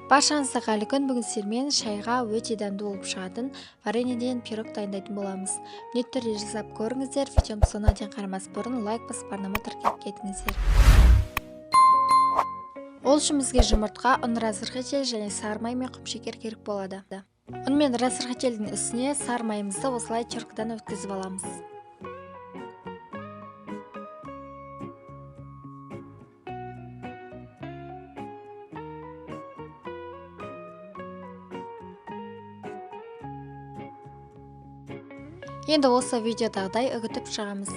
Баршаңызға қайырлы күн. Бүгін сіздермен шайға өте дәмді болып шығатын вареньеден пирог дайындайтын боламыз. Міндетті түрде жасап көріңіздер. Видеомды соңына дейін қарамас бұрын лайк басып барнама тіркеп кетіңіздер. Ол үшін бізге жұмыртқа, ұн, разрыхитель және сары май мен құмшекер керек болады. Ұн мен разрыхительдің үстіне сары майымызды осылай теркадан өткізіп аламыз. Енді осы видеодағыдай үгітіп шығамыз.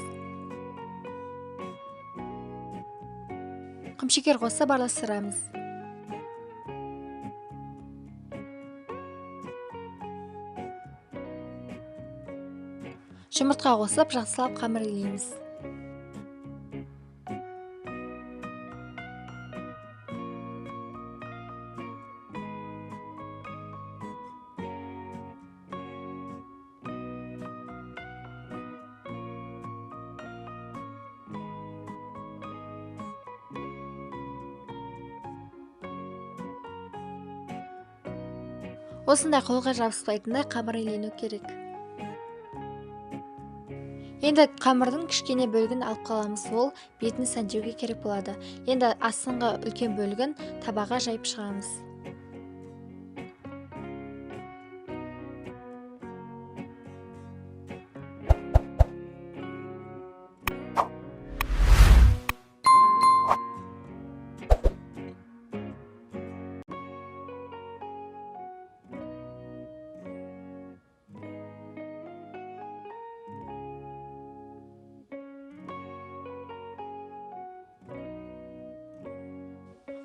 Құмшекер қосып араластырамыз. Жұмыртқа қосып жақсылап қамыр илейміз. Осындай қолға жабыспайтындай қамыр илену керек. Енді қамырдың кішкене бөлігін алып қаламыз, ол бетін сәндеуге керек болады. Енді астыңғы үлкен бөлігін табаға жайып шығамыз.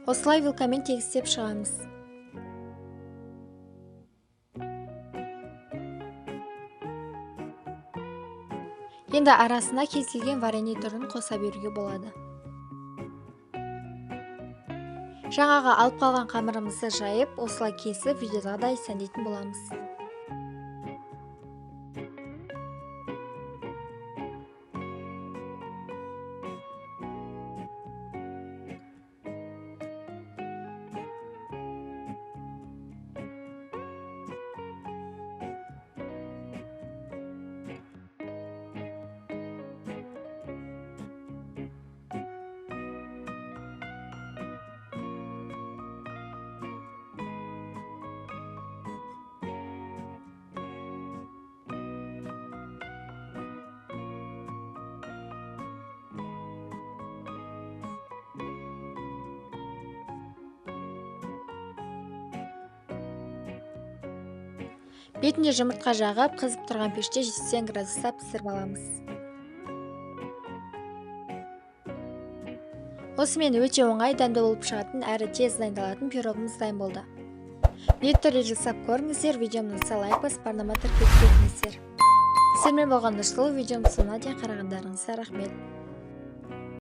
Осылай вилкамен тегістеп шығамыз. Енді арасына кез келген варенье түрін қоса беруге болады. Жаңағы алып қалған қамырымызды жайып, осылай кесіп видеодағыдай сәндейтін боламыз. Бетінде жұмыртқа жағып, қызып тұрған пеште 180 градуста пісіріп аламыз. Осымен өте оңай, дәмді болып шығатын, әрі тез дайындалатын пирогымыз дайын болды. Міндетті түрде жасап көріңіздер. Видеомды лайк басып барнама тіркеп кетіңіздер. Сіздермен болған Нұрсұлу. Видеомды соңына дейін қарағандарыңызға рахмет.